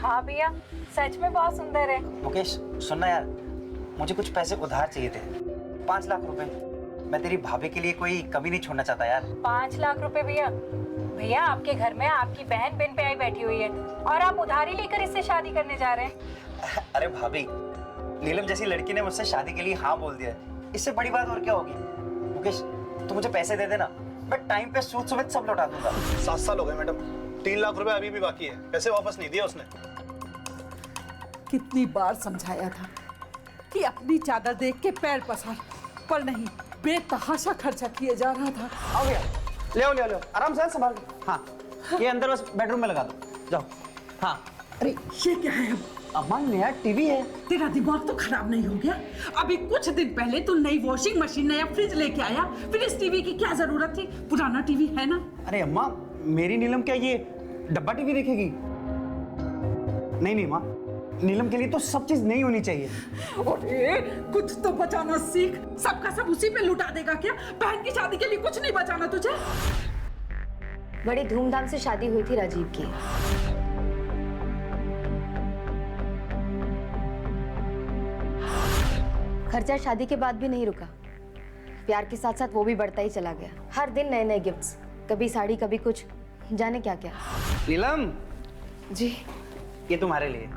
हाँ भैया, सच में बहुत सुंदर है। मुकेश सुनना यार, मुझे कुछ पैसे उधार चाहिए थे, 5 लाख रुपए। मैं तेरी भाभी के लिए कोई कमी नहीं छोड़ना चाहता यार। 5 लाख रुपए भैया? भैया आपके घर में आपकी बहन बिन पे आई बैठी हुई है और आप उधारी लेकर इससे शादी करने जा रहे हैं। अरे भाभी, नीलम जैसी लड़की ने मुझसे शादी के लिए हाँ बोल दिया है, इससे बड़ी बात और क्या होगी। मुकेश तू मुझे पैसे दे देना, मैं टाइम पे सूद समेत सब लौटा दूंगा। 7 साल हो गए मैडम, 3 लाख रुपए अभी भी बाकी है, पैसे वापस नहीं दिए उसने। कितनी बार समझाया था कि अपनी चादर देख के पैर पसार, पर नहीं, बेतहाशा खर्चा किए जा रहा था। आओ भैया, ले लो आराम से संभाल के। हाँ, ये अंदर बस बेडरूम में लगा दो, जाओ। हाँ। अरे ये क्या है? अम्मा नया टीवी है। तेरा दिमाग तो खराब नहीं हो गया? अभी कुछ दिन पहले तू नई वॉशिंग मशीन, नया फ्रिज लेके आया, फिर इस टीवी की क्या जरूरत थी? पुराना टीवी है ना। अरे अम्मा, मेरी नीलम क्या ये डब्बा टीवी देखेगी? नहीं माँ, नीलम के लिए तो सब चीज नई होनी चाहिए। अरे कुछ तो बचाना सीख, सबका सब उसी पे लुटा देगा क्या? बहन की शादी के लिए कुछ नहीं बचाना तुझे? बड़ी धूमधाम से शादी हुई थी राजीव की। खर्चा शादी के बाद भी नहीं रुका, प्यार के साथ साथ वो भी बढ़ता ही चला गया। हर दिन नए नए गिफ्ट्स, कभी साड़ी कभी कुछ, जाने क्या क्या। नीलम जी, ये तुम्हारे लिए।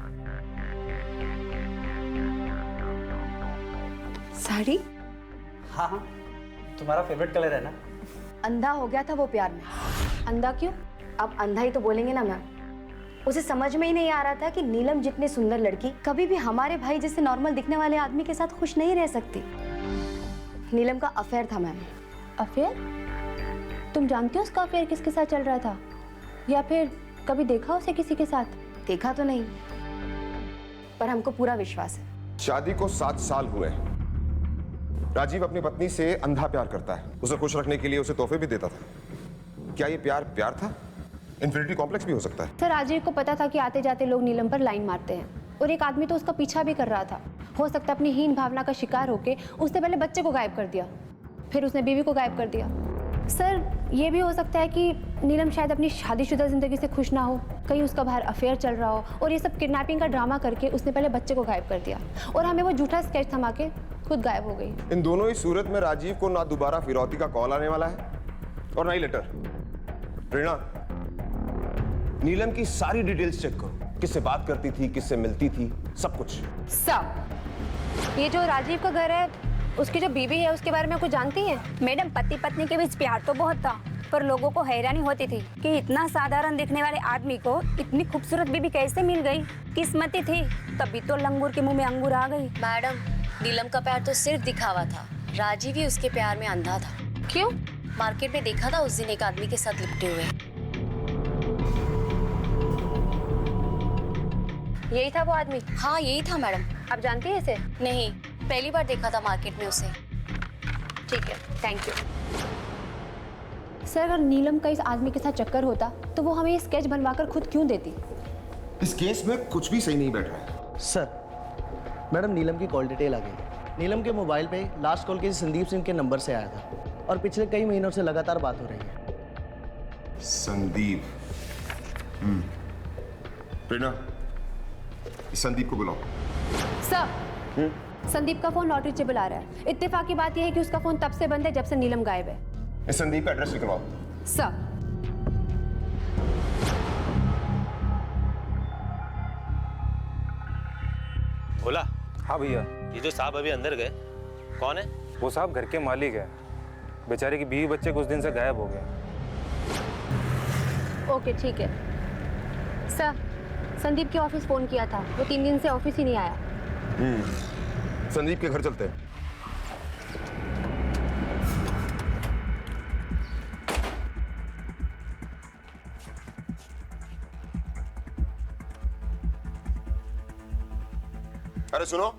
साड़ी? हाँ, तुम्हारा फेवरेट कलर है ना। अंधा हो गया था वो प्यार में। अंधा क्यों? अब अंधा ही तो बोलेंगे ना मैम। उसे समझ में ही नहीं आ रहा था कि नीलम जितनी सुंदर लड़की कभी भी हमारे भाई जैसे नॉर्मल दिखने वाले आदमी के साथ खुश नहीं रह सकती। नीलम का अफेयर था मैम। अफेयर? तुम जानती हो उसका अफेयर किसके साथ चल रहा था, या फिर कभी देखा उसे किसी के साथ? देखा तो नहीं, पर हमको पूरा विश्वास है। शादी को 7 साल हुए। राजीव अपनी पत्नी से अंधा प्यार करता है, उसे खुश रखने के लिए उसे तोहफे भी देता था। क्या ये प्यार था? इन्फिनिटी कॉम्प्लेक्स भी हो सकता है। सर, राजीव को पता था कि आते जाते लोग नीलम पर लाइन मारते हैं, और एक आदमी तो उसका पीछा भी कर रहा था। हो सकता है अपनी हीन भावना का शिकार होके उसने पहले बच्चे को गायब कर दिया, फिर उसने बीवी को गायब कर दिया। सर, ये भी हो सकता है कि नीलम शायद अपनी शादीशुदा जिंदगी से खुश ना हो, कहीं उसका बाहर अफेयर चल रहा हो, और ये सब किडनैपिंग का ड्रामा करके उसने पहले बच्चे को गायब कर दिया, और हमें वो झूठा स्केच थमा के खुद गायब हो गई। इन दोनों ही सूरत में राजीव को ना दोबारा फिरौती का कॉल आने वाला है और ना ही लेटर। प्रेरणा, नीलम की सारी डिटेल्स चेक करो, किससे बात करती थी, किससे मिलती थी, सब कुछ। सब। ये जो राजीव का घर है, उसकी जो बीवी है, उसके बारे में कुछ जानती है? मैडम, पति पत्नी के बीच प्यार तो बहुत था, पर लोगों को हैरानी होती थी कि इतना साधारण दिखने वाले आदमी को इतनी खूबसूरत बीवी कैसे मिल गई। किस्मती थी, तभी तो लंगूर के मुंह में अंगूर आ गई। मैडम, नीलम का प्यार तो सिर्फ दिखावा था, राजीव ही उसके प्यार में अंधा था। क्यों? मार्केट में देखा था उस दिन एक आदमी के साथ लिपटे हुए। यही था वो आदमी? हाँ, यही था मैडम। आप जानती है इसे? नहीं, पहली बार देखा था मार्केट में उसे। ठीक है, थैंक यू। सर, अगर नीलम का इस आदमी के साथ चक्कर होता तो वो हमें ये स्केच बनवाकर खुद क्यों देती? इस केस में कुछ भी सही नहीं बैठ रहा है। सर, मैडम नीलम की कॉल डिटेल आ गई। नीलम के मोबाइल पे लास्ट कॉल किसी संदीप सिंह के नंबर से आया था, और पिछले कई महीनों से लगातार बात हो रही है। संदीप। प्रेरणा, इस संदीप को बुलाओ। सर, संदीप का फोन नॉट रीचेबल आ रहा है। इत्तेफाक की बात यह है कि उसका फोन तब से बंद है जब से नीलम गायब है। इस संदीप का एड्रेस निकलवाओ। सर। बोला? हाँ भैया। ये जो साहब अभी अंदर गए, कौन है? वो साहब घर के मालिक है, बेचारे की बीवी बच्चे कुछ दिन से गायब हो गए। ओके, ठीक है। सर, संदीप के ऑफिस फोन किया था, वो 3 दिन से ऑफिस ही नहीं आया। संदीप के घर चलते हैं। अरे सुनो।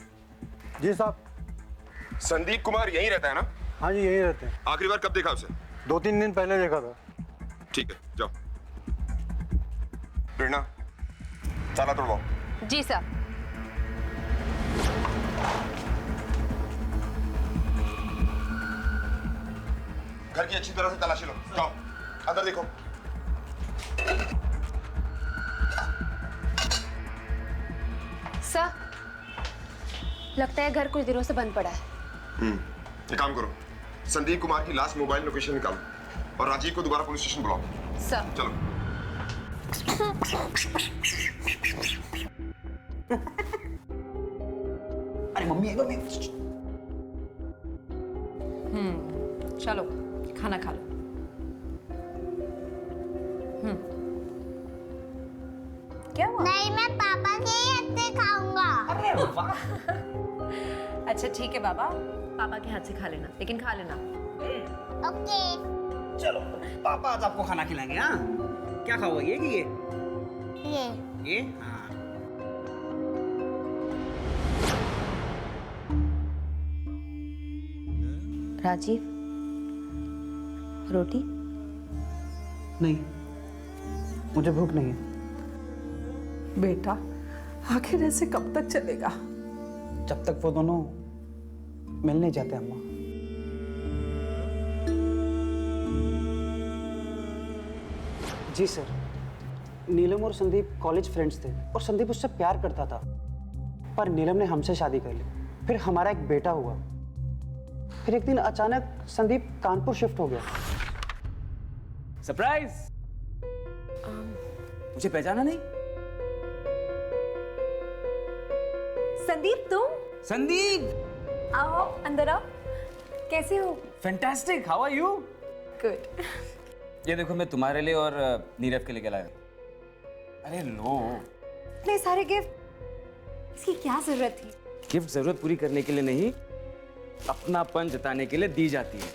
जी साहब। संदीप कुमार यहीं रहता है ना? हाँ जी, यहीं रहते हैं। आखिरी बार कब देखा उसे? 2-3 दिन पहले देखा था। ठीक है, जाओ। प्रेरणा, ताला तोड़वाओ। जी सर। घर की अच्छी तरह से तलाशी लो। जाओ, अंदर देखो। सर, लगता है घर कुछ दिनों से बंद पड़ा है। एक काम करो, संदीप कुमार की लास्ट मोबाइल लोकेशन निकालो और राजीव को दोबारा पुलिस स्टेशन बुलाओ। सर। चलो। अरे मम्मी चलो खाना खा लो। क्या हुआ? नहीं, मैं पापा के हाथ से खाऊंगा। अरे वाह। अच्छा ठीक है बाबा, पापा के हाथ से खा लेना, लेकिन खा लेना। ओके। चलो पापा आज आपको खाना खिलाएंगे। हाँ, क्या खाओगे, ये कि ये? हाँ। राजीव, रोटी? नहीं, मुझे भूख नहीं है। बेटा, आखिर ऐसे कब तक चलेगा? जब तक वो दोनों मिल नहीं जाते अम्मा। जी सर, नीलम और संदीप कॉलेज फ्रेंड्स थे और संदीप उससे प्यार करता था, पर नीलम ने हमसे शादी कर ली। फिर हमारा एक बेटा हुआ। फिर एक दिन अचानक संदीप कानपुर शिफ्ट हो गया। सरप्राइज! मुझे पहचाना नहीं? संदीप तुम? संदीप! आओ अंदर आओ। कैसे हो? Fantastic, how are you? Good. ये देखो, मैं तुम्हारे लिए और नीरव के लिए लाया। अरे लो। इतने सारे गिफ्ट, इसकी क्या जरूरत थी? गिफ्ट जरूरत पूरी करने के लिए नहीं, अपनापन जताने के लिए दी जाती है।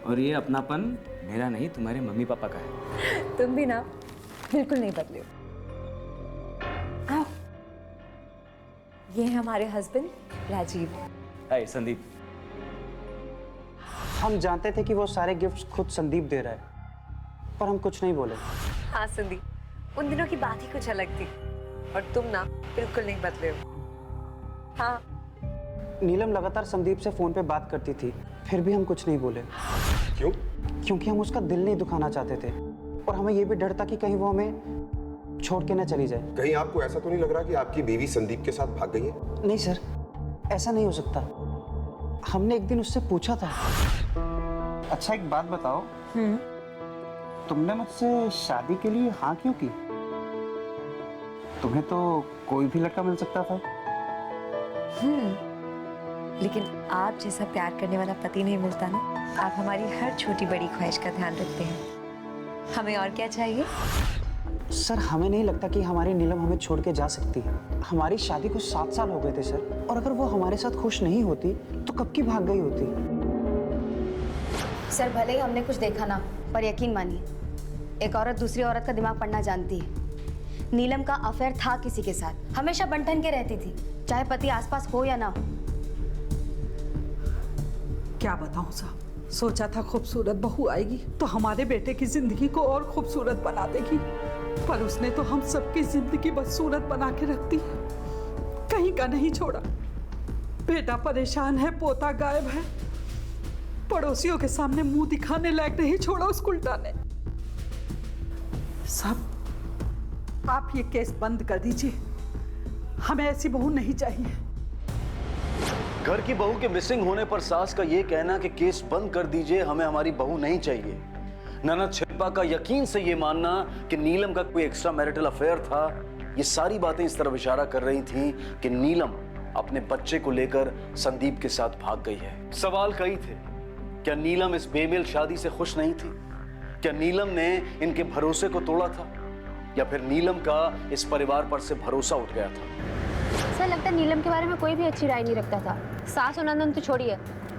और ये अपनापन मेरा नहीं, तुम्हारे मम्मी पापा का है। तुम भी ना बिल्कुल नहीं बदले हो। आओ, ये है हमारे हस्बैंड राजीव। हाय संदीप। हम जानते थे कि वो सारे गिफ्ट्स खुद संदीप दे रहा है, पर हम कुछ नहीं बोले। हाँ संदीप, उन दिनों की बात ही कुछ अलग थी और तुम ना बिल्कुल नहीं बदले हो। हाँ। नीलम लगातार संदीप से फोन पे बात करती थी, फिर भी हम कुछ नहीं बोले। क्यों? क्योंकि हम उसका दिल नहीं दुखाना चाहते थे और हमें ये भी डर था कि कहीं वो हमें छोड़ के ना चली जाए। कहीं आपको ऐसा तो नहीं लग रहा कि आपकी बीवी संदीप के साथ भाग गई है? नहीं सर, ऐसा नहीं हो सकता। हमने एक दिन उससे पूछा था। अच्छा एक बात बताओ, तुमने मुझसे शादी के लिए हाँ क्यों की? तुम्हें तो कोई भी लड़का मिल सकता था। लेकिन आप जैसा प्यार करने वाला पति नहीं मिलता ना। आप हमारी हर छोटी बड़ी ख्वाहिश का ध्यान रखते हैं। हमें और क्या चाहिए? सर हमें नहीं लगता कि हमारी नीलम हमें छोड़ के जा सकती है। हमारी शादी को 7 साल हो गए थे सर, और अगर वो हमारे साथ खुश नहीं होती तो कब की भाग गई होती। सर भले ही हमने कुछ देखा ना, पर यकीन मानिए, एक औरत दूसरी औरत का दिमाग पढ़ना जानती है। नीलम का अफेयर था किसी के साथ, हमेशा बंटन के रहती थी, चाहे पति आसपास हो या ना हो। क्या बताऊं साहब, सोचा था खूबसूरत बहू आएगी तो हमारे बेटे की जिंदगी को और खूबसूरत बना देगी, पर उसने तो हम सबकी जिंदगी बदसूरत बना के रख दी। कहीं का नहीं छोड़ा। बेटा परेशान है, पोता गायब है, पड़ोसियों के सामने मुंह दिखाने लायक नहीं छोड़ा उस उल्टा ने। साहब आप ये केस बंद कर दीजिए, हमें ऐसी बहू नहीं चाहिए। घर की बहू के मिसिंग होने पर सास का ये कहना कि केस बंद कर दीजिए, हमें हमारी बहू नहीं चाहिए। ननद शिल्पा का यकीन से ये मानना कि नीलम का कोई एक्स्ट्रा मैरिटल अफेयर था, ये सारी बातें इस तरफ इशारा कर रही थीं कि नीलम अपने बच्चे को लेकर संदीप के साथ भाग गई है। सवाल कई थे, क्या नीलम इस बेमेल शादी से खुश नहीं थी? क्या नीलम ने इनके भरोसे को तोड़ा था, या फिर नीलम का इस परिवार पर से भरोसा उठ गया था? सर लगता है नीलम के बारे में कोई भी अच्छी राय नहीं रखता था। सास और नंदन तो छोड़िए,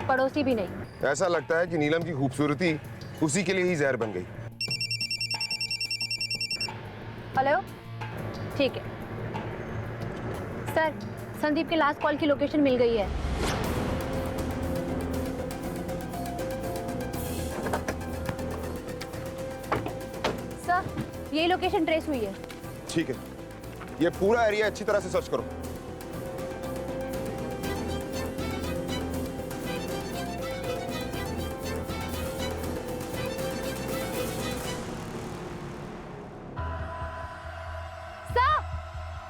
पड़ोसी भी नहीं। ऐसा लगता है कि नीलम की खूबसूरती उसी के लिए ही जहर बन गई। हेलो, ठीक है सर, संदीप के लास्ट कॉल की लोकेशन मिल गई है। सर ये लोकेशन ट्रेस हुई है। ठीक है, ये पूरा एरिया अच्छी तरह से सर्च करो।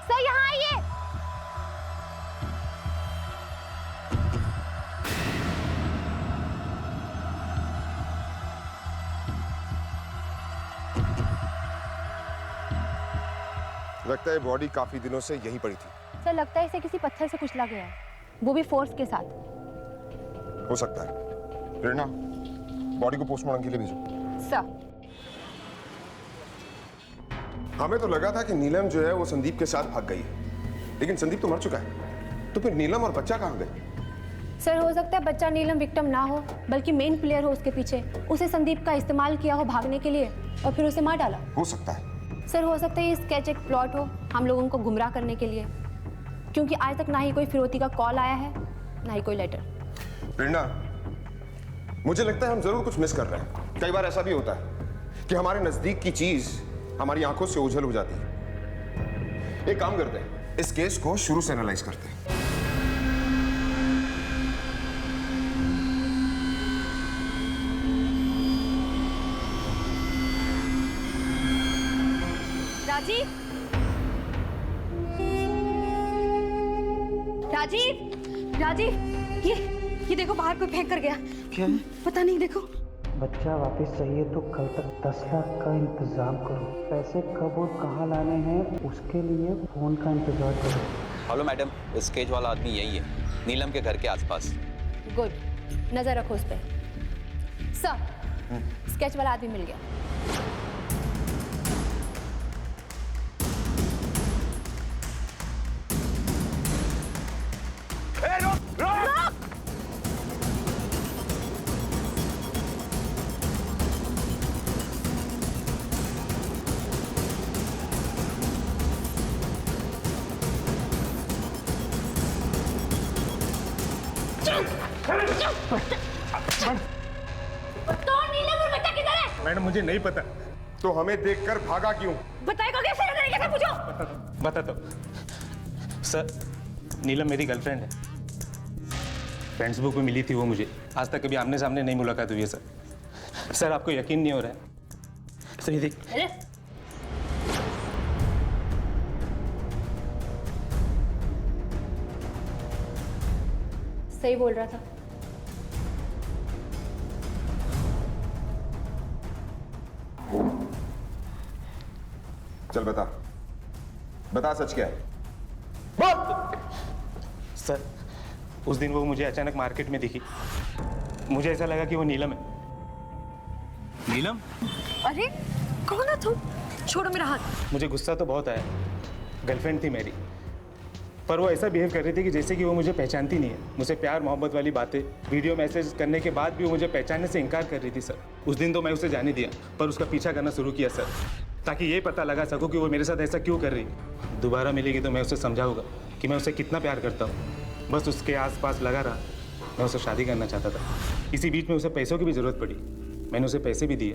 सर यहाँ आइए। लगता है बॉडी काफी दिनों से यहीं पड़ी थी। सर लगता है इसे किसी पत्थर से कुचला गया है, वो भी फोर्स के साथ। हो सकता है। प्रेरणा, बॉडी को पोस्टमार्टम के लिए भेजो। सर हमें तो लगा था कि नीलम जो है वो संदीप के साथ भाग गई है, लेकिन संदीप तो मर चुका है। तो फिर नीलम और बच्चा कहाँ गए? सर हो सकता है बच्चा नीलम विक्टिम ना हो, बल्कि मेन प्लेयर हो उसके पीछे। उसे संदीप का इस्तेमाल किया हो भागने के लिए और फिर उसे मार डाला। हो सकता है। सर हो सकता है ये स्केच एक प्लॉट हो हम लोगों को गुमराह करने के लिए, क्योंकि आज तक ना ही कोई फिरौती का कॉल आया है ना ही कोई लेटर। प्रेरणा, मुझे लगता है हम जरूर कुछ मिस कर रहे हैं। कई बार ऐसा भी होता है कि हमारे नजदीक की चीज हमारी आंखों से ओझल हो जाती है। एक काम करते हैं, इस केस को शुरू से एनालाइज करते हैं। राजीव, राजीव, राजीव, ये देखो बाहर कोई फेंक कर गया। क्या है? पता नहीं, देखो। बच्चा वापस चाहिए तो कल तक 10 लाख का इंतजाम करो। पैसे कब और कहाँ लाने हैं उसके लिए फोन का इंतजार करो। हेलो मैडम, स्केच वाला आदमी यही है, नीलम के घर के आसपास। गुड, नजर रखो उस पर। सर स्केच वाला आदमी मिल गया। मैडम मुझे नहीं पता। तो हमें देखकर भागा क्यों? बताएगा कैसे? कैसे पूछो? बता दो सर। नीलम मेरी गर्लफ्रेंड है, फेसबुक पे मिली थी वो मुझे। आज तक कभी आमने सामने नहीं मुलाकात हुई है सर। सर आपको यकीन नहीं हो रहा है? सर ये देख। सही बोल रहा था। चल बता, बता सच क्या है? सर उस दिन वो मुझे अचानक मार्केट में दिखी, मुझे ऐसा लगा कि वो नीलम है। नीलम? अरे कौन है तुम? छोड़ो मेरा हाथ। मुझे गुस्सा तो बहुत आया, गर्लफ्रेंड थी मेरी, पर वो ऐसा बिहेव कर रही थी कि जैसे कि वो मुझे पहचानती नहीं है। मुझे प्यार मोहब्बत वाली बातें वीडियो मैसेज करने के बाद भी वो मुझे पहचानने से इनकार कर रही थी सर। उस दिन तो मैं उसे जाने दिया, पर उसका पीछा करना शुरू किया सर, ताकि ये पता लगा सकूं कि वो मेरे साथ ऐसा क्यों कर रही है। दोबारा मिलेगी तो मैं उसे समझाऊंगा कि मैं उसे कितना प्यार करता हूँ। बस उसके आसपास लगा रहा, मैं उसे शादी करना चाहता था। इसी बीच में उसे पैसों की भी ज़रूरत पड़ी, मैंने उसे पैसे भी दिए,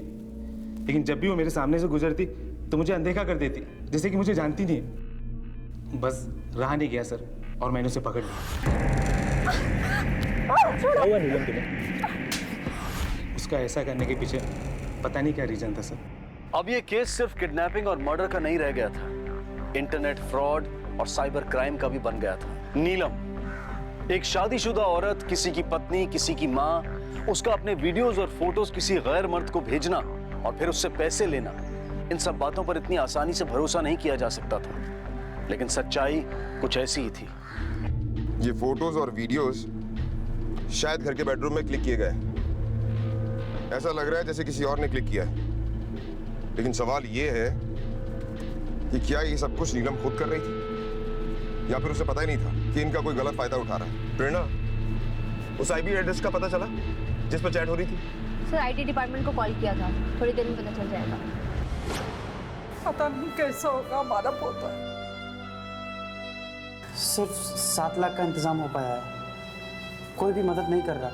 लेकिन जब भी वो मेरे सामने से गुजरती तो मुझे अनदेखा कर देती, जैसे कि मुझे जानती नहीं है। बस रहा नहीं गया सर, और मैंने उसे पकड़ लिया। क्या हुआ नीलम तुम्हें? उसका ऐसा करने के पीछे पता नहीं क्या रीजन था सर। अब ये केस सिर्फ किडनैपिंग और मर्डर का नहीं रह गया था, इंटरनेट फ्रॉड और साइबर क्राइम का भी बन गया था। नीलम, एक शादीशुदा औरत, किसी की पत्नी, किसी की माँ, उसका अपने वीडियोस और फोटोज किसी गैर मर्द को भेजना और फिर उससे पैसे लेना, इन सब बातों पर इतनी आसानी से भरोसा नहीं किया जा सकता था। लेकिन सच्चाई कुछ ऐसी ही थी। ये फोटोज और वीडियोस शायद घर के बेडरूम में क्लिक किए गए। ऐसा लग रहा है जैसे किसी और ने क्लिक किया है। लेकिन सवाल ये है कि क्या ये सब कुछ नीलम खुद कर रही थी, या फिर उसे पता ही नहीं था कि इनका कोई गलत फायदा उठा रहा है। प्रेरणा, उस आईपी एड्रेस का पता चला जिस पर चैट हो रही थी? सर आईटी डिपार्टमेंट को कॉल किया था, थोड़ी देर में पता चल जाएगा। पता नहीं कैसा होगा हमारा पोता। सिर्फ 7 लाख का इंतजाम हो पाया है, कोई भी मदद नहीं कर रहा,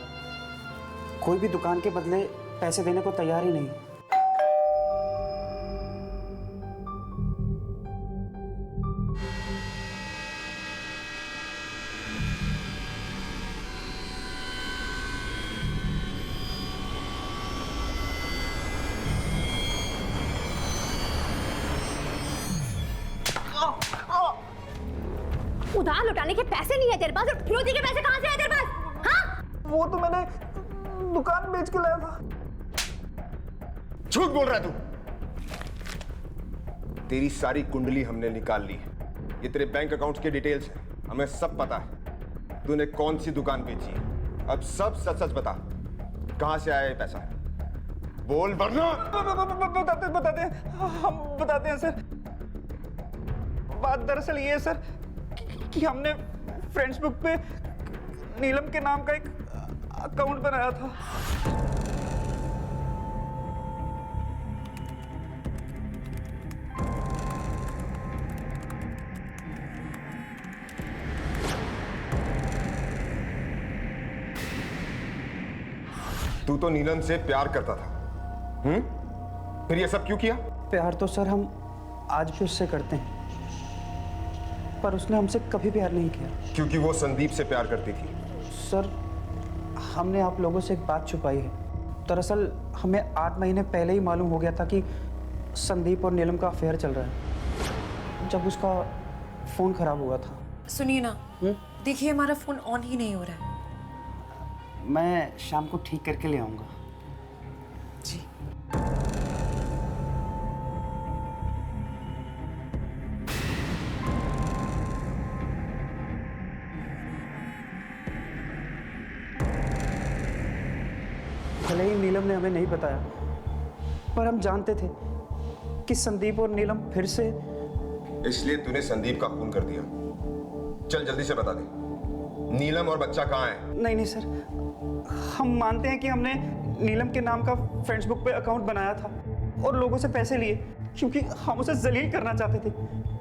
कोई भी दुकान के बदले पैसे देने को तैयार ही नहीं। उधार लौटाने के पैसे नहीं है तेरे पास, और फिरौती के पैसे कहां से आए तेरे पास? हाँ? वो तो मैंने दुकान बेच के लाया था। झूठ बोल रहा है तू। तेरी सारी कुंडली हमने निकाल ली है। ये तेरे बैंक अकाउंट के डिटेल्स हैं, हमें सब पता है तूने कौन सी दुकान बेची है। अब सब सच सच बता, कहां से आया ये पैसा? बोल वरना। हम बताते हैं सर। बात दरअसल ये है सर कि हमने फ्रेंड्स बुक पे नीलम के नाम का एक अकाउंट बनाया था। तू तो नीलम से प्यार करता था, फिर ये सब क्यों किया? प्यार तो सर हम आज भी उससे करते हैं, पर उसने हमसे कभी प्यार नहीं किया। क्योंकि वो संदीप से प्यार करती थी। सर हमने आप लोगों से एक बात छुपाई है। दरअसल हमें 8 महीने पहले ही मालूम हो गया था कि संदीप और नीलम का अफेयर चल रहा है, जब उसका फोन खराब हुआ था। सुनिए ना, देखिए हमारा फोन ऑन ही नहीं हो रहा है। मैं शाम को ठीक करके ले आऊंगा। जी। भले ही नीलम ने हमें नहीं बताया, पर हम जानते थे कि संदीप और नीलम फिर से। इसलिए तूने संदीप का खून कर दिया। चल जल्दी से बता दे, नीलम और बच्चा कहाँ है? नहीं नहीं सर, हम मानते हैं कि हमने नीलम के नाम का फ्रेंड्स बुक पे अकाउंट बनाया था और लोगों से पैसे लिए, क्योंकि हम उसे जलील करना चाहते थे,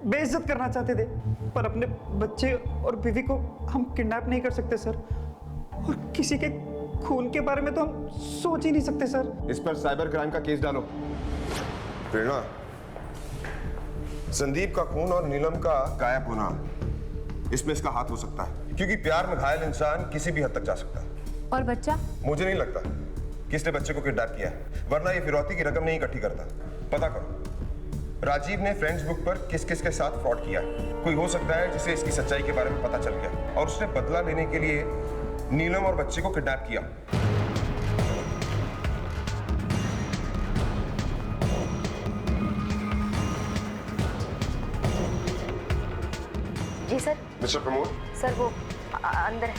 बेइज्जत करना चाहते थे। पर अपने बच्चे और बीवी को हम किडनैप नहीं कर सकते सर, और किसी के खून के बारे में तो हम सोच ही नहीं सकते सर। इस पर साइबर क्राइम का केस डालो। प्रेरणा, संदीप का खून और नीलम का गायब होना, इसमें इसका हाथ हो सकता है, क्योंकि प्यार में घायल इंसान किसी भी हद तक जा सकता है। और बच्चा? मुझे नहीं लगता कि इसने बच्चे को किडनैप किया है, वरना ये फिरौती की रकम नहीं इकट्ठी करता। पता करो राजीव ने फ्रेंड्स बुक पर किस किस के साथ फ्रॉड किया है। कोई हो सकता है जिसे इसकी सच्चाई के बारे में पता चल गया और उसने बदला लेने के लिए नीलम और बच्चे को किडनैप किया। जी सर। मिस्टर प्रमोद। सर वो अंदर है।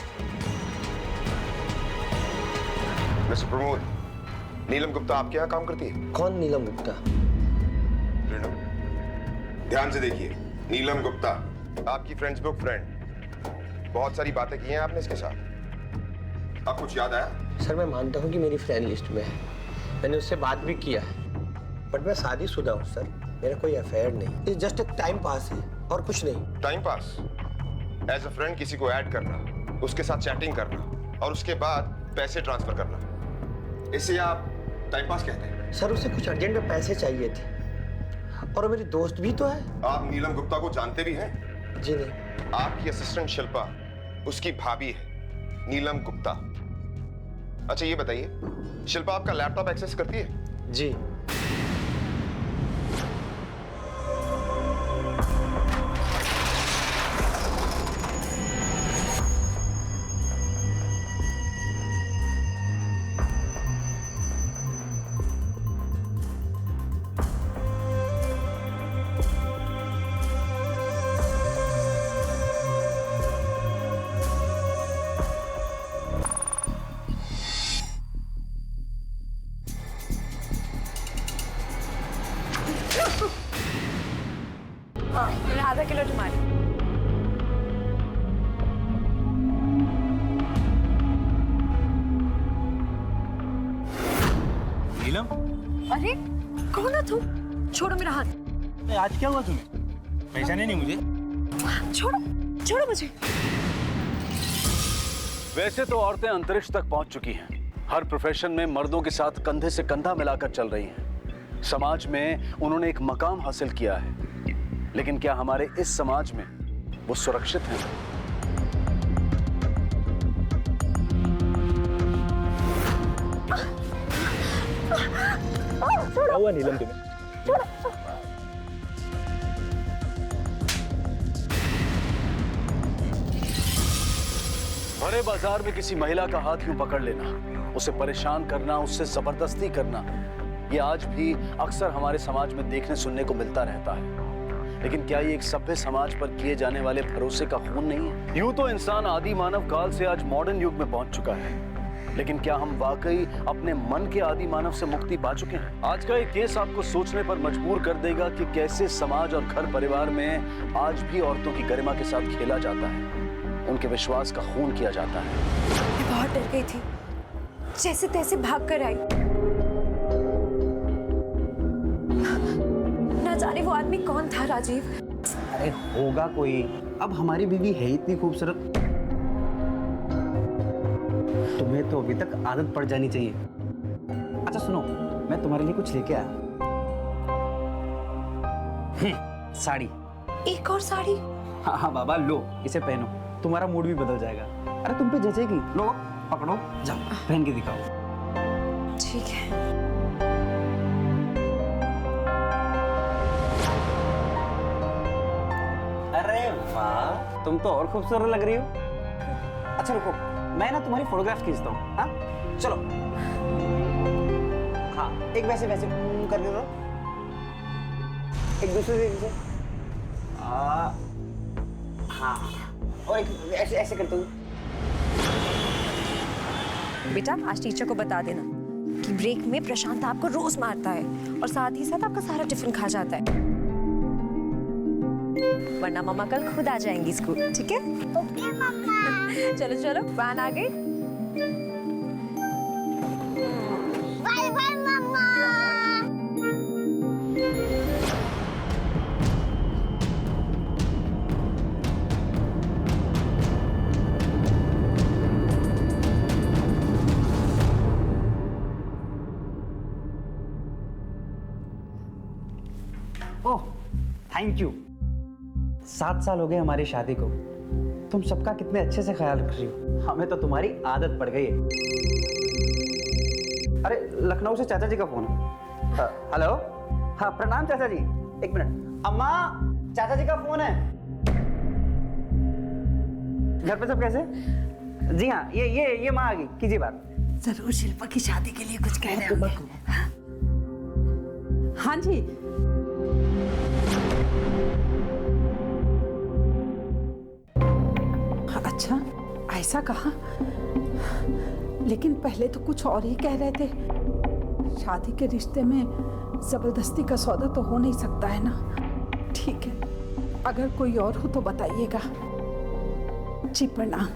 मिस्टर प्रमोद, नीलम गुप्ता आपके यहाँ काम करती है? कौन नीलम गुप्ता? ध्यान से देखिए, नीलम गुप्ता आपकी फ्रेंड्स बुक फ्रेंड। बहुत सारी बातें की हैं आपने इसके साथ, अब कुछ याद आया? सर मैं मानता हूँ कि मेरी फ्रेंड लिस्ट में है, मैंने उससे बात भी किया है, बट मैं शादीशुदा हूँ सर, मेरा कोई अफेयर नहीं। ये जस्ट एक टाइम पास है और कुछ नहीं। Time pass? As a friend किसी को ऐड करना, उसके साथ चैटिंग करना और उसके बाद पैसे ट्रांसफर करना, इसे आप टाइम पास कहते हैं? सर उसे कुछ अर्जेंट में पैसे चाहिए थे और वो मेरी दोस्त भी तो है। आप नीलम गुप्ता को जानते भी हैं? जी नहीं। आपकी असिस्टेंट शिल्पा उसकी भाभी है, नीलम गुप्ता। अच्छा ये बताइए, शिल्पा आपका लैपटॉप एक्सेस करती है? जी। आधा किलो टमाटर। नीलम? अरे कौन है तू? छोड़ो मेरा हाथ। आज क्या हुआ तुम्हें? पहचाने नहीं मुझे? छोड़ो छोड़ो मुझे। वैसे तो औरतें अंतरिक्ष तक पहुंच चुकी हैं, हर प्रोफेशन में मर्दों के साथ कंधे से कंधा मिलाकर चल रही हैं। समाज में उन्होंने एक मकाम हासिल किया है, लेकिन क्या हमारे इस समाज में वो सुरक्षित हैं? क्या हुआ नीलम तुम्हें? बड़े बाजार में किसी महिला का हाथ यूं पकड़ लेना, उसे परेशान करना, उससे जबरदस्ती करना, ये आज भी अक्सर हमारे समाज में देखने सुनने को मिलता रहता है। लेकिन क्या ये एक सभ्य समाज पर किए जाने वाले भरोसे का खून नहीं है? यूं तो इंसान आदि मानव काल से आज मॉडर्न युग में पहुंच चुका है, लेकिन क्या हम वाकई अपने मन के आदि मानव से मुक्ति पा चुके हैं? आज का ये केस आपको सोचने पर मजबूर कर देगा कि कैसे समाज और घर परिवार में आज भी औरतों की गरिमा के साथ खेला जाता है, उनके विश्वास का खून किया जाता है। मैं बहुत डर गई थी, जैसे तैसे भाग कर आई। ना जाने वो आदमी कौन था राजीव। अरे होगा कोई, अब हमारी बीवी है इतनी खूबसूरत, तुम्हें तो अभी तक आदत पड़ जानी चाहिए। अच्छा सुनो, मैं तुम्हारे लिए कुछ लेके आया। साड़ी। एक और साड़ी? हाँ हाँ बाबा, लो इसे पहनो, तुम्हारा मूड भी बदल जाएगा। अरे तुम पे जचेगी, लो पकड़ो, जाओ पहन के दिखाओ। ठीक है। अरे वाह, तुम तो और खूबसूरत लग रही हो। अच्छा रुको, मैं ना तुम्हारी फोटोग्राफ खींचता हूँ। हाँ चलो, हाँ एक वैसे वैसे कर दो, एक दूसरे से हाँ, और एक ऐसे ऐसे करता हूँ। बेटा आज टीचर को बता देना कि ब्रेक में प्रशांत आपको रोज मारता है और साथ ही साथ आपका सारा टिफिन खा जाता है, वरना मम्मा कल खुद आ जाएंगी स्कूल। ठीक है? ओके मम्मा। चलो चलो, वैन आ गई। बाय बाय मम्मा। Oh thank you. 7 साल हो गए हमारी शादी को, तुम सबका कितने अच्छे से ख्याल रख रही हो। हमें तो तुम्हारी आदत पड़ गई है। अरे लखनऊ से चाचा जी का फोन है। हेलो, हाँ प्रणाम चाचा जी। एक मिनट, अम्मा चाचा जी का फोन है। घर पे सब कैसे? जी हाँ, ये माँ आ गई, कीजिए बात। जरूर शिल्पा की शादी के लिए कुछ कहने होंगे। हाँ जी। अच्छा ऐसा कहा, लेकिन पहले तो कुछ और ही कह रहे थे। शादी के रिश्ते में जबरदस्ती का सौदा तो हो नहीं सकता है ना। ठीक है, अगर कोई और हो तो बताइएगा। जी प्रणाम।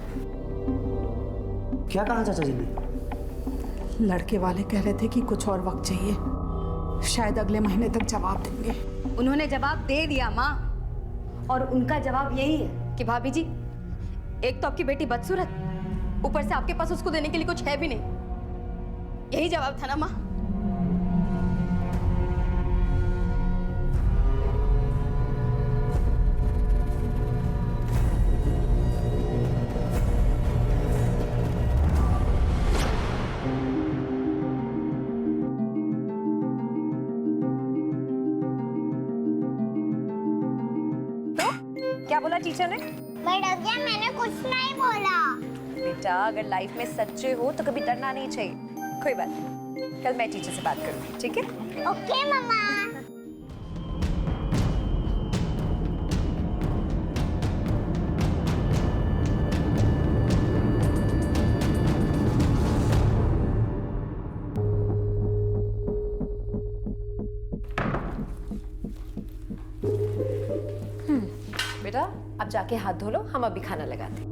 क्या कहा चाचा जी ने? लड़के वाले कह रहे थे कि कुछ और वक्त चाहिए, शायद अगले महीने तक जवाब देंगे। उन्होंने जवाब दे दिया माँ, और उनका जवाब यही है कि भाभी जी, एक तो आपकी बेटी बदसूरत, ऊपर से आपके पास उसको देने के लिए कुछ है भी नहीं। यही जवाब था ना माँ? क्या बोला टीचर ने? मैडम जी मैंने कुछ नहीं बोला। बेटा अगर लाइफ में सच्चे हो तो कभी डरना नहीं चाहिए। कोई बात नहीं, कल मैं टीचर से बात करूंगी। ठीक है? ओके मम्मा। बेटा अब जाके हाथ धो लो, हम अभी खाना लगाते हैं।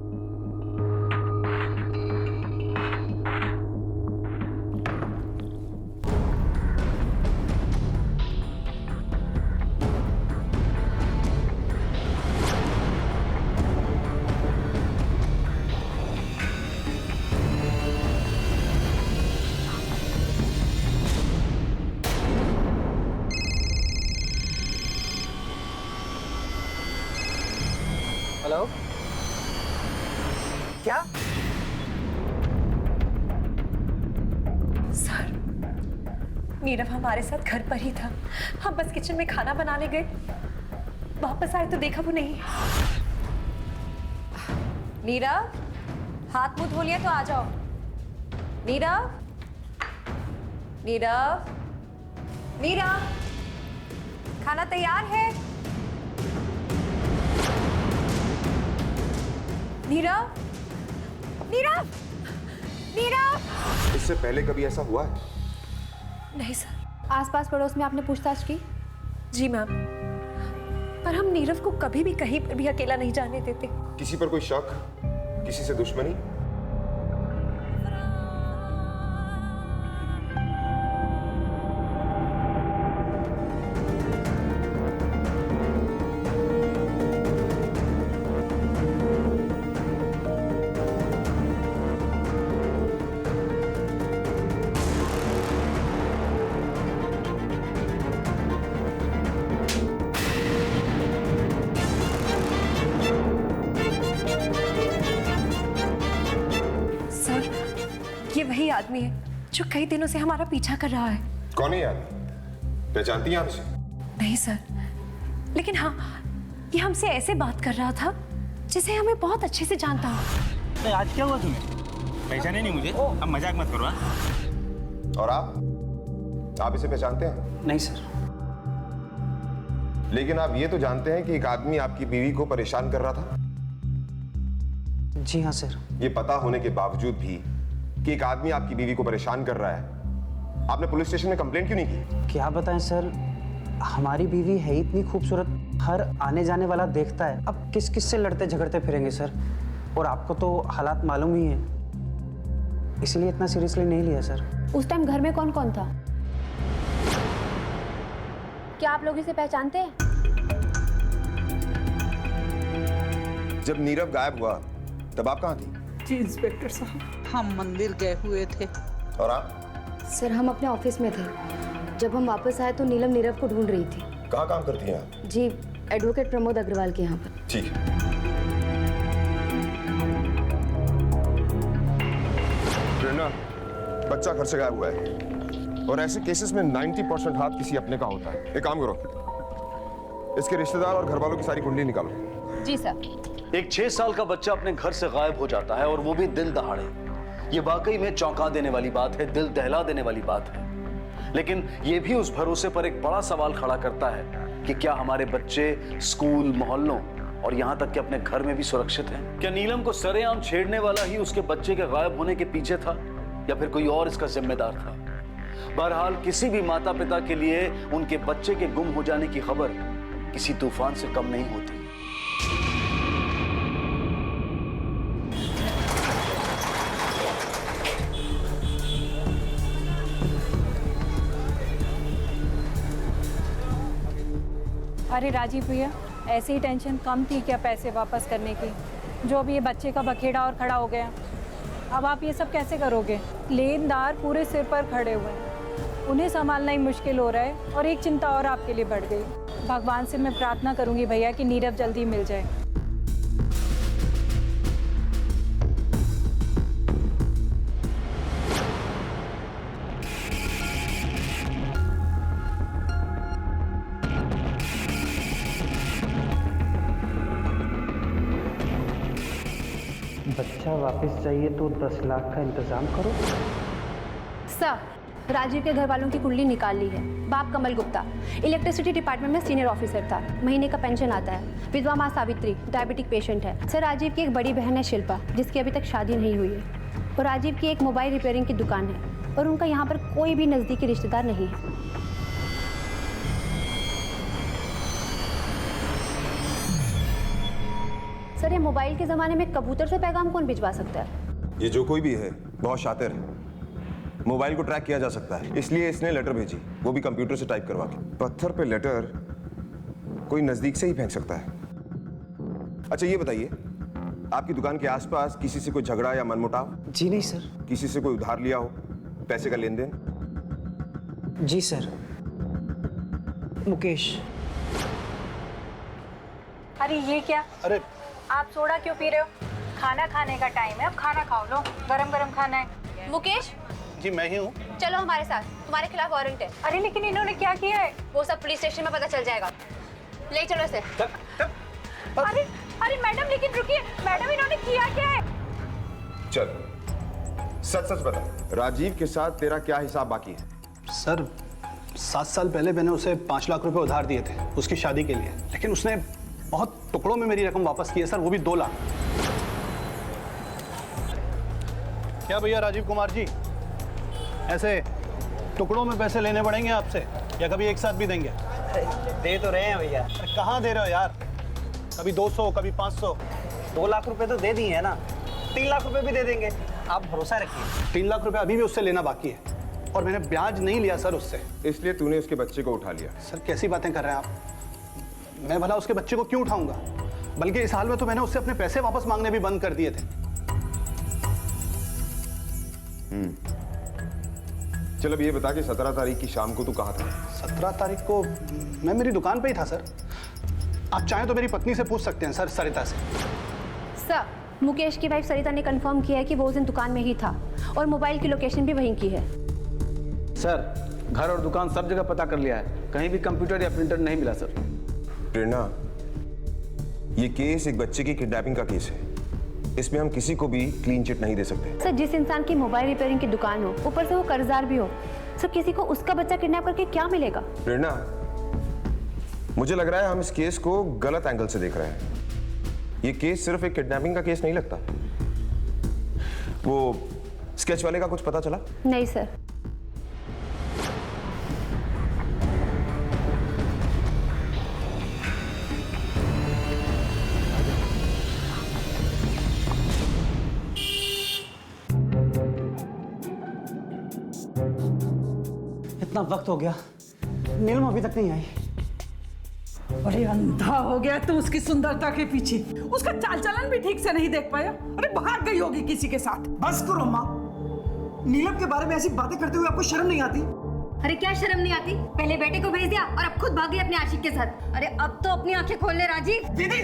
हेलो, क्या? सर, नीरव हमारे साथ घर पर ही था। हम बस किचन में खाना बनाने गए, वापस आए तो देखा वो नहीं। नीरव, हाथ मुंह धो लिया तो आ जाओ। नीरव, नीरव, मीरा, खाना तैयार है? मीरा, मीरा, मीरा। इससे पहले कभी ऐसा हुआ है? नहीं सर। आसपास पड़ोस में आपने पूछताछ की? जी मैम, पर हम नीरव को कभी भी कहीं पर भी अकेला नहीं जाने देते। किसी पर कोई शक, किसी से दुश्मनी? ये वही आदमी है जो कई दिनों से हमारा पीछा कर रहा है। कौन है यार? पहचानती हैं आप इसे? नहीं सर, लेकिन हाँ, ये हमसे ऐसे बात कर रहा था जिसे हमें बहुत अच्छे से जानता हो। आज क्या हुआ तुम्हें? पहचाने नहीं मुझे? अब मजाक मत करो। और आप इसे पहचानते हैं? नहीं सर। लेकिन आप ये तो जानते हैं कि एक आदमी आपकी बीवी को परेशान कर रहा था? जी हाँ सर। ये पता होने के बावजूद भी कि एक आदमी आपकी बीवी को परेशान कर रहा है, आपने पुलिस स्टेशन में कंप्लेंट क्यों नहीं की? क्या बताएं सर, हमारी बीवी है इतनी खूबसूरत, हर आने जाने वाला देखता है। अब किस किस से लड़ते झगड़ते फिरेंगे सर? और आपको तो हालात मालूम ही है, इसलिए इतना सीरियसली नहीं लिया सर। उस टाइम घर में कौन कौन था? क्या आप लोग इसे पहचानते हैं? जब नीरव गायब हुआ तब आप कहाँ थी? जी इंस्पेक्टर साहब, हम मंदिर गए हुए थे। और आप? सर हम अपने ऑफिस में थे। जब हम वापस आए तो नीलम नीरव को ढूंढ रही थी। कहाँ काम करती हैं आप? जी एडवोकेट प्रमोद अग्रवाल के यहाँ पर। ठीक है। प्रेरणा, बच्चा घर से गायब हुआ है और ऐसे केसेस में 90% हाथ किसी अपने का होता है। एक काम करो, इसके रिश्तेदार और घर वालों की सारी कुंडली निकालो। जी सर। एक 6 साल का बच्चा अपने घर से गायब हो जाता है और वो भी दिन दहाड़े। ये वाकई में चौंका देने वाली बात है, दिल दहला देने वाली बात है। लेकिन ये भी उस भरोसे पर एक बड़ा सवाल खड़ा करता है कि क्या हमारे बच्चे स्कूल, मोहल्लों और यहाँ तक कि अपने घर में भी सुरक्षित हैं? क्या नीलम को सरेआम छेड़ने वाला ही उसके बच्चे के गायब होने के पीछे था या फिर कोई और इसका जिम्मेदार था? बहरहाल किसी भी माता पिता के लिए उनके बच्चे के गुम हो जाने की खबर किसी तूफान से कम नहीं होती। अरे राजीव भैया, ऐसी ही टेंशन कम थी क्या पैसे वापस करने की? जो अब ये बच्चे का बखेड़ा और खड़ा हो गया, अब आप ये सब कैसे करोगे? लेनदार पूरे सिर पर खड़े हुए हैं, उन्हें संभालना ही मुश्किल हो रहा है और एक चिंता और आपके लिए बढ़ गई। भगवान से मैं प्रार्थना करूंगी भैया कि नीरव जल्दी मिल जाए। बच्चा वापस चाहिए तो 10 लाख का इंतजाम करो। सर, राजीव के घर वालों की कुंडली निकाल ली है। बाप कमल गुप्ता इलेक्ट्रिसिटी डिपार्टमेंट में सीनियर ऑफिसर था, महीने का पेंशन आता है। विधवा माँ सावित्री डायबिटिक पेशेंट है। सर, राजीव की एक बड़ी बहन है शिल्पा, जिसकी अभी तक शादी नहीं हुई है। और राजीव की एक मोबाइल रिपेयरिंग की दुकान है और उनका यहाँ पर कोई भी नज़दीकी रिश्तेदार नहीं है। सर, ये मोबाइल के ज़माने में कबूतर से पैगाम कौन भिजवा सकता है? ये जो कोई भी है बहुत शातिर है, मोबाइल को ट्रैक किया जा सकता है, इसलिए इसने लेटर भेजी, वो भी कंप्यूटर से टाइप करवा के। पत्थर पे लेटर कोई नजदीक से ही फेंक सकता है। अच्छा ये बताइए, आपकी दुकान के आसपास किसी से कोई झगड़ा या मनमुटाव? जी नहीं सर। किसी से कोई उधार लिया हो, पैसे का लेन देन? जी सर। मुकेश। अरे ये क्या? अरे आप सोडा क्यों पी रहे हो? खाना खाने का टाइम है, अब खाना खाओ। लो, गरम गरम खाना है। मुकेश, जी मैं ही हूँ। चलो हमारे साथ, तुम्हारे खिलाफ वारंट है। अरे लेकिन इन्होंने क्या किया है? वो सब पुलिस स्टेशन में पता चल जाएगा। ले चलो इसे। अरे अरे मैडम, लेकिन रुकिए मैडम, इन्होंने किया क्या है? चल सच सच बता, राजीव के साथ तेरा क्या हिसाब बाकी है? सर 7 साल पहले मैंने उसे 5 लाख रुपए उधार दिए थे उसकी शादी के लिए, लेकिन उसने बहुत टुकड़ों में मेरी रकम वापस की है सर, वो भी 2 लाख। क्या भैया राजीव कुमार जी, ऐसे टुकड़ों में पैसे लेने पड़ेंगे आपसे या कभी एक साथ भी देंगे? दे तो रहे हैं भैया। अरे कहाँ दे रहे हो यार, कभी 200 कभी 500। 2 लाख रुपए तो दे दिए है ना, 3 लाख रुपए भी दे देंगे, आप भरोसा रखिए। 3 लाख रुपए अभी भी उससे लेना बाकी है और मैंने ब्याज नहीं लिया सर उससे। इसलिए तूने उसके बच्चे को उठा लिया? सर कैसी बातें कर रहे हैं आप, मैं भला उसके बच्चे को क्यों उठाऊंगा, बल्कि इस हाल में तो मैंने उससे अपने पैसे वापस मांगने भी बंद कर दिए थे। चल अब ये बता कि 17 तारीख की शाम को तू कहाँ था? 17 तारीख को मैं मेरी दुकान पे ही था सर। आप चाहें तो मेरी पत्नी से पूछ सकते हैं सर, सरिता से। सर, मुकेश की वाइफ सरिता ने कंफर्म किया है कि वो उस दिन दुकान में ही था और मोबाइल की लोकेशन भी वहीं की है। सर, घर और दुकान सब जगह पता कर लिया है, कहीं भी कंप्यूटर या प्रिंटर नहीं मिला सर। प्रेरणा, ये केस एक बच्चे की किडनैपिंग का केस है, इसमें हम किसी को भी क्लीन चिट नहीं दे सकते। सर, जिस इंसान की मोबाइल रिपेयरिंग की दुकान हो, ऊपर से वो कर्जदार भी हो, सर किसी को उसका बच्चा किडनैप करके क्या मिलेगा? प्रेरणा, मुझे लग रहा है हम इस केस को गलत एंगल से देख रहे हैं। ये केस सिर्फ एक किडनैपिंग का केस नहीं लगता। वो स्केच वाले का कुछ पता चला? नहीं सर। इतना वक्त हो गया, नीलम अभी तक नहीं आई। अरे अंधा हो गया तो उसकी सुंदरता के पीछे, उसका चाल चलन भी ठीक से नहीं देख पाया। अरे भाग गई होगी किसी के साथ। बस करो अम्मा, नीलम के बारे में ऐसी बातें करते हुए आपको शर्म नहीं आती? अरे क्या शर्म नहीं आती, पहले बेटे को भेज दिया और अब खुद भाग गई अपने आशिक के साथ। अरे अब तो अपनी आंखें खोल ले राजीव। दीदी,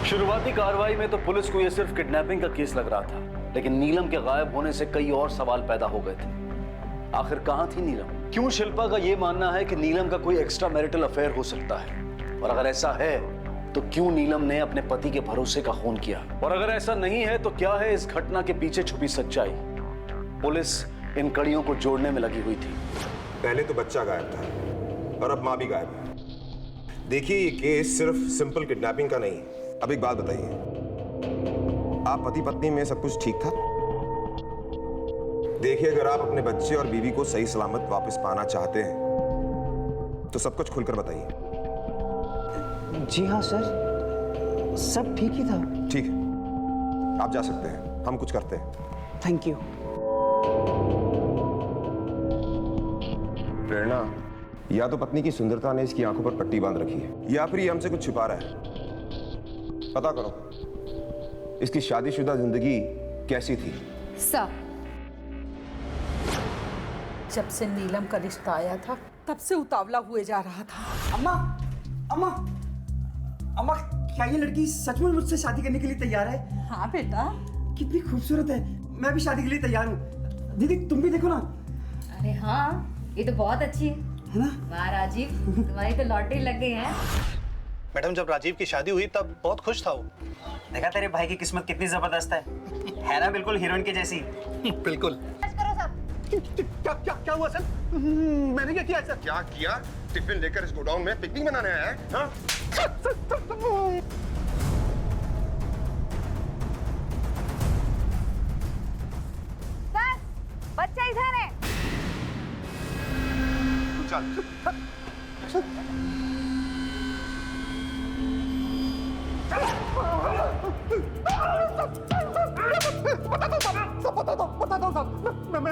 शुरुआती कार्रवाई में तो पुलिस को यह सिर्फ किडनैपिंग का केस लग रहा था, लेकिन नीलम के गायब होने से कई और सवाल पैदा हो गए थे। आखिर कहां थी नीलम? क्यों शिल्पा का यह मानना है कि नीलम का कोई एक्स्ट्रा मैरिटल अफेयर हो सकता है? और अगर ऐसा है तो क्यों नीलम ने अपने पति के भरोसे का खून किया? और अगर ऐसा नहीं है तो क्या है इस घटना के पीछे छुपी सच्चाई? पुलिस इन कड़ियों को जोड़ने में लगी हुई थी। पहले तो बच्चा गायब था और अब मां भी गायब है। देखिए, ये केस सिर्फ सिंपल किडनैपिंग का नहीं। अब एक बात बताइए, आप पति पत्नी में सब कुछ ठीक था? देखिए, अगर आप अपने बच्चे और बीवी को सही सलामत वापस पाना चाहते हैं तो सब कुछ खुलकर बताइए। जी हाँ सर, सब ठीक ही था। ठीक है, आप जा सकते हैं, हम कुछ करते हैं। Thank you. प्रेरणा, या तो पत्नी की सुंदरता ने इसकी आंखों पर पट्टी बांध रखी है या फिर ये हमसे कुछ छिपा रहा है। पता करो इसकी शादीशुदा जिंदगी कैसी थी। सर, जब से नीलम का रिश्ता आया था तब से उतावला हुए जा रहा था। अम्मा, अम्मा, अम्मा, क्या ये लड़की सच में मुझसे शादी करने के लिए तैयार है? हाँ बेटा। कितनी खूबसूरत है, मैं भी शादी के लिए तैयार हूँ। दीदी तुम भी देखो ना। अरे हाँ, ये तो बहुत अच्छी है ना? वाह राजीव, तुम्हारी तो लॉटरी लग गई है। मैडम, जब राजीव की शादी हुई तब बहुत खुश था वो। देखा तेरे भाई की किस्मत कितनी जबरदस्त है ना, बिल्कुल हीरोइन के जैसी। बिल्कुल। क्या हुआ सर? मैंने क्या किया सर? क्या किया? टिफिन लेकर इस गोडाउन में पिकनिक मनाने आया है? हाँ? सर, बच्चा इधर है।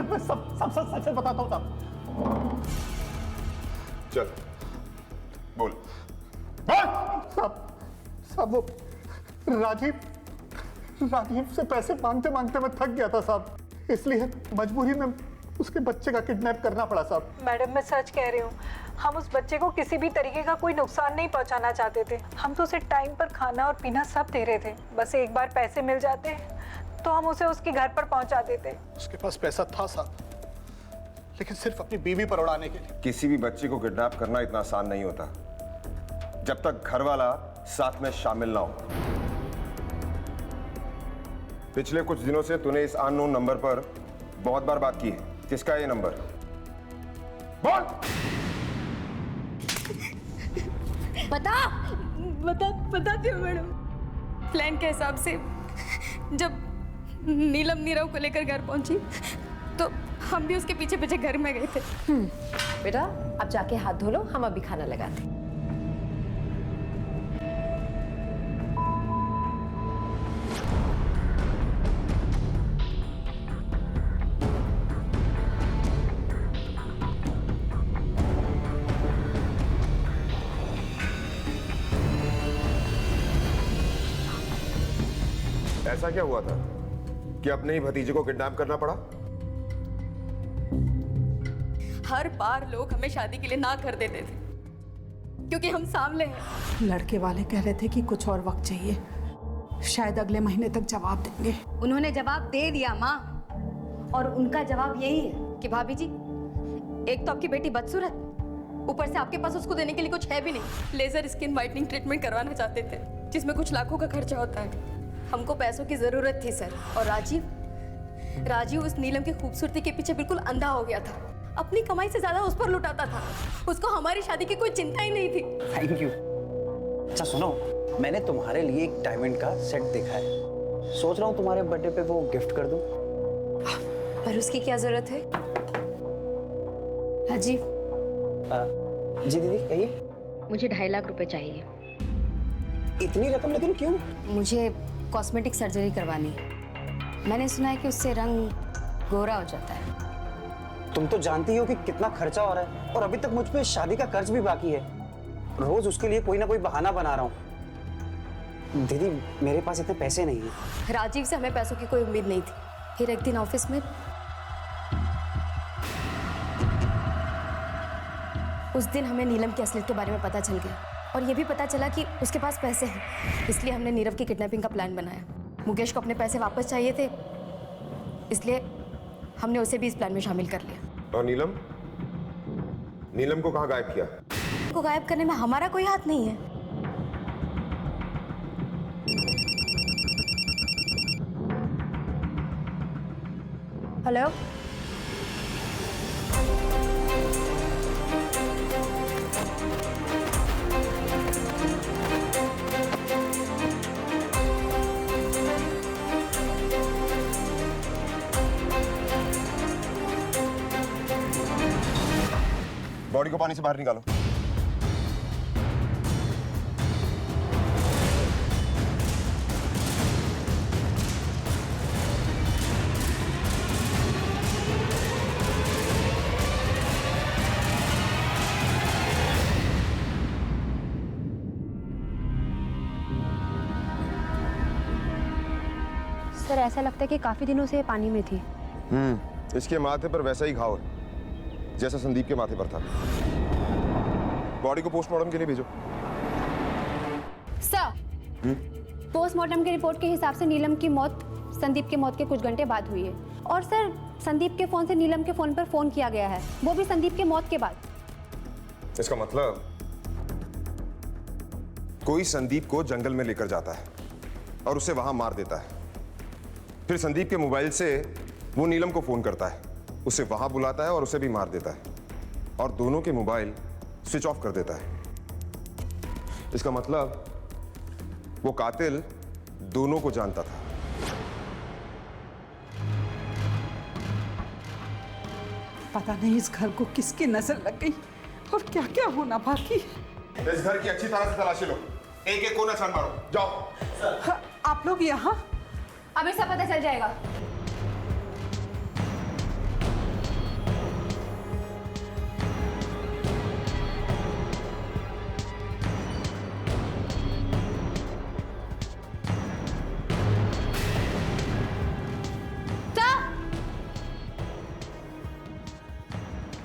मैं सब बताता हूँ साहब। चल बोल। साहब वो राजीव से पैसे मांगते मांगते मैं थक गया था साहब, इसलिए मजबूरी में उसके बच्चे का किडनैप करना पड़ा साहब। मैडम, मैं सच कह रही हूँ, हम उस बच्चे को किसी भी तरीके का कोई नुकसान नहीं पहुँचाना चाहते थे। हम तो उसे टाइम पर खाना और पीना सब दे रहे थे, बस एक बार पैसे मिल जाते तो हम उसे उसके घर पर पहुँचा देते। उसके पास पैसा था साहब, लेकिन सिर्फ अपनी बीवी पर उड़ाने के लिए। किसी भी बच्चे को किडनैप करना इतना आसान नहीं होता जब तक घर वाला साथ में शामिल ना हो। पिछले कुछ दिनों से तूने इस अननोन नंबर पर बहुत बार बात की है। किसका है ये नंबर? बोल। बताती हूँ मैडम। प्लान के हिसाब से जब नीलम नीरव को लेकर घर पहुंची तो हम भी उसके पीछे पीछे घर में गए थे। बेटा अब जाके हाथ धो लो, हम अभी खाना लगाते हैं। ऐसा क्या हुआ था कि अपने ही भतीजे को किडनैप करना पड़ा? हर बार लोग हमें शादी के लिए ना कर देते थे क्योंकि हम सामले हैं। लड़के वाले कह रहे थे कि कुछ और वक्त चाहिए, शायद अगले महीने तक जवाब देंगे। उन्होंने जवाब दे दिया माँ, और उनका जवाब यही है कि भाभी जी, एक तो आपकी बेटी बदसूरत, ऊपर से आपके पास उसको देने के लिए कुछ है भी नहीं। लेजर स्किन वाइटनिंग ट्रीटमेंट करवाना चाहते थे जिसमें कुछ लाखों का खर्चा होता है। हमको पैसों की जरूरत थी सर, और राजीव उस नीलम की खूबसूरती के पीछे बिल्कुल अंधा हो गया था। अपनी कमाई से ज्यादा उस पर लुटाता था। उसको हमारी शादी की कोई चिंता ही नहीं थी। Thank you. अच्छा सुनो, मैंने तुम्हारे लिए एक डायमंड का सेट देखा है, सोच रहा हूँ तुम्हारे बर्थडे पे वो गिफ्ट कर दूं। पर उसकी क्या जरूरत है? राजीव। जी दीदी कहिए। मुझे 2.5 लाख रुपए चाहिए। इतनी रकम लेकिन क्यों? मुझे कॉस्मेटिक सर्जरी करवानी है। मैंने सुना है कि उससे रंग गोरा हो जाता है। तुम तो जानती हो कि कितना खर्चा हो रहा है, और अभी तक मुझ पे शादी का कर्ज भी बाकी है। रोज उसके लिए कोई ना कोई बहाना बना रहा हूँ। दीदी मेरे पास इतने पैसे नहीं हैं। राजीव से हमें पैसों की कोई उम्मीद नहीं थी। फिर एक दिन ऑफिस में उस दिन हमें नीलम की असलियत के बारे में पता चल गया, और ये भी पता चला कि उसके पास पैसे हैं। इसलिए हमने नीरव की किडनैपिंग का प्लान बनाया। मुकेश को अपने पैसे वापस चाहिए थे, इसलिए हमने उसे भी इस प्लान में शामिल कर लिया। और नीलम को कहाँ गायब किया? को गायब करने में हमारा कोई हाथ नहीं है। हेलो, बॉडी को पानी से बाहर निकालो। सर ऐसा लगता है कि काफी दिनों से ये पानी में थी। इसके माथे पर वैसा ही घाव है जैसा संदीप के माथे पर था। बॉडी को पोस्टमार्टम के लिए भेजो। सर पोस्टमार्टम की रिपोर्ट के हिसाब से नीलम की मौत संदीप के मौत के कुछ घंटे बाद हुई है, और सर संदीप के फोन से नीलम के फोन पर फोन किया गया है, वो भी संदीप के मौत के बाद। इसका मतलब कोई संदीप को जंगल में लेकर जाता है और उसे वहां मार देता है। फिर संदीप के मोबाइल से वो नीलम को फोन करता है, उसे वहां बुलाता है और उसे भी मार देता है, और दोनों के मोबाइल स्विच ऑफ कर देता है। इसका मतलब वो कातिल दोनों को जानता था। पता नहीं इस घर को किसकी नजर लग गई और क्या क्या होना बाकी। इस घर की अच्छी तरह से तलाशी लो, एक एक कोना छान मारो। जाओ। हाँ, आप लोग यहाँ? अभी सब पता चल जाएगा।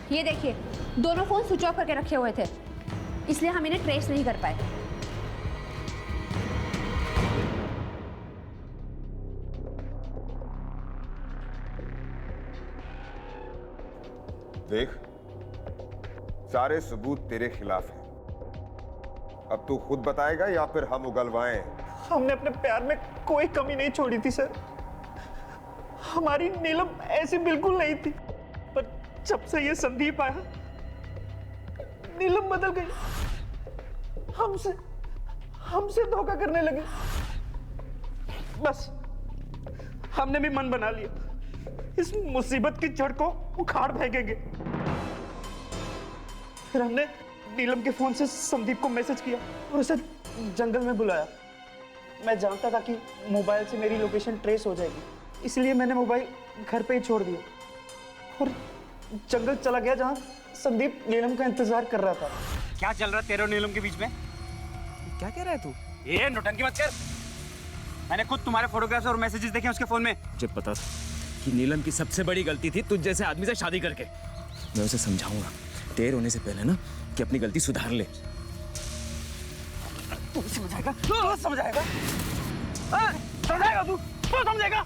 ये देखिए, दोनों फोन स्विच ऑफ करके रखे हुए थे, इसलिए हम इन्हें ट्रेस नहीं कर पाए। देख, सारे सबूत तेरे खिलाफ हैं। अब तू खुद बताएगा या फिर हम उगलवाएं? हमने अपने प्यार में कोई कमी नहीं छोड़ी थी सर। हमारी नीलम ऐसी बिल्कुल नहीं थी, पर जब से ये संदीप आया नीलम बदल गई। हमसे धोखा करने लगे। बस हमने भी मन बना लिया, इस मुसीबत की जड़ को उखाड़ फेंकेंगे। फिर हमने नीलम के फोन से संदीप को मैसेज किया और उसे जंगल में बुलाया। मैं जानता था कि मोबाइल से मेरी लोकेशन ट्रेस हो जाएगी, इसलिए मैंने मोबाइल घर पे ही छोड़ दिया और जंगल चला गया जहां संदीप नीलम का इंतजार कर रहा था। क्या चल रहा है तेरे और नीलम के बीच में? क्या कह रहा है तू? ये नौटंकी मत कर। मैंने खुद तुम्हारे फोटोग्राफ्स और मैसेजेस देखे उसके फोन में। मुझे पता था कि नीलम की सबसे बड़ी गलती थी तुझ जैसे आदमी से शादी करके। मैं उसे समझाऊंगा देर होने से पहले ना कि अपनी गलती सुधार ले। तू समझाएगा? तू समझाएगा? समझाएगा तू? तू समझेगा?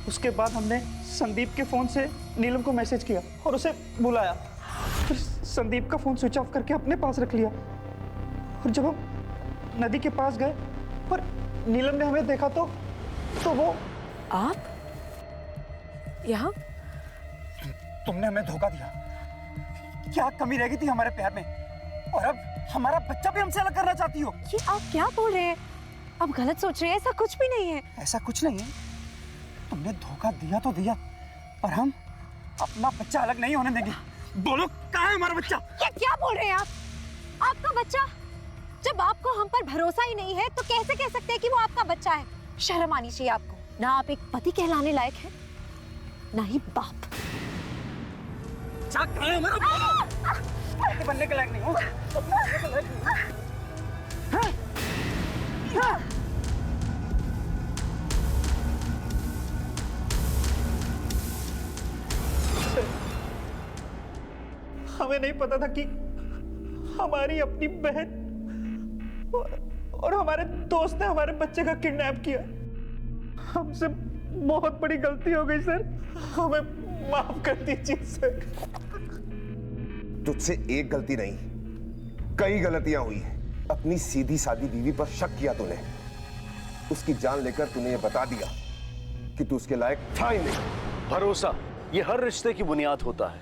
उसके बाद हमने संदीप के फोन से नीलम को मैसेज किया और उसे बुलाया। फिर संदीप का फोन स्विच ऑफ करके अपने पास रख लिया और जब हम नदी के पास गए और नीलम ने हमें देखा तो वो आप यहाँ? तुमने हमें धोखा दिया। क्या कमी रह गई थी हमारे प्यार में, और अब हमारा बच्चा भी हमसे अलग करना चाहती हो? ये आप क्या बोल रहे हैं? आप गलत सोच रहे हैं, ऐसा कुछ भी नहीं है। ऐसा कुछ नहीं है, तुमने धोखा दिया तो दिया, पर हम अपना बच्चा अलग नहीं होने देंगे। बोलो कहाँ है हमारा बच्चा? ये क्या बोल रहे हैं आप? आपका बच्चा? जब आपको हम पर भरोसा ही नहीं है तो कैसे कह सकते हैं कि वो आपका बच्चा है? शर्म आनी चाहिए आपको। ना आप एक पति कहलाने लायक हैं, ना ही बाप। बनने के लायक नहीं हो। हमें नहीं पता था कि हमारी अपनी बहन और हमारे दोस्त ने हमारे बच्चे का किडनैप किया। हमसे बहुत बड़ी गलती हो गई सर, हमें माफ कर दीजिए सर। तुझसे एक गलती नहीं, कई गलतियां हुई है। अपनी सीधी सादी बीवी पर शक किया तूने, उसकी जान लेकर तूने ये बता दिया कि तू उसके लायक था ही नहीं। भरोसा ये हर रिश्ते की बुनियाद होता है,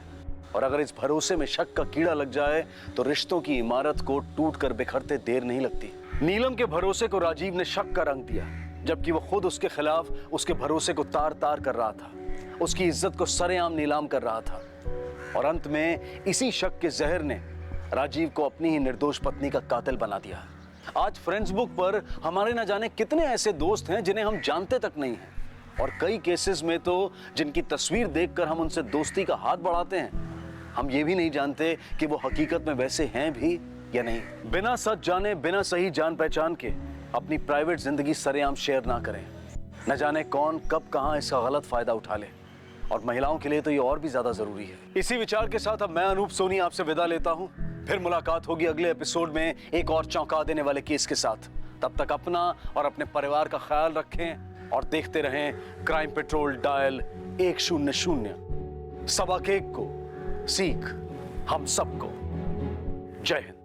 और अगर इस भरोसे में शक का कीड़ा लग जाए तो रिश्तों की इमारत को टूट कर बिखरते देर नहीं लगती। नीलम के भरोसे को राजीव ने शक का रंग दिया, जबकि वो खुद उसके खिलाफ उसके भरोसे को तार तार कर रहा था, उसकी इज्जत को सरेआम नीलाम कर रहा था, और अंत में इसी शक के जहर ने राजीव को अपनी ही निर्दोष पत्नी का कातिल बना दिया। आज फ्रेंड्स बुक पर हमारे न जाने कितने ऐसे दोस्त हैं जिन्हें हम जानते तक नहीं हैं, और कई केसेस में तो जिनकी तस्वीर देखकर हम उनसे दोस्ती का हाथ बढ़ाते हैं, हम ये भी नहीं जानते कि वो हकीकत में वैसे हैं भी या नहीं। बिना सच जाने, बिना सही जान पहचान के अपनी प्राइवेट जिंदगी सरेआम शेयर ना करें। न जाने कौन कब कहां इसका गलत फायदा उठा ले, और महिलाओं के लिए तो ये और भी ज्यादा जरूरी है। इसी विचार के साथ अब मैं अनूप सोनी आपसे विदा लेता हूं। फिर मुलाकात होगी अगले एपिसोड में एक और चौंका देने वाले केस के साथ। तब तक अपना और अपने परिवार का ख्याल रखें और देखते रहें क्राइम पेट्रोल डायल 100। सबक एक को सीख हम सबको। जय हिंद।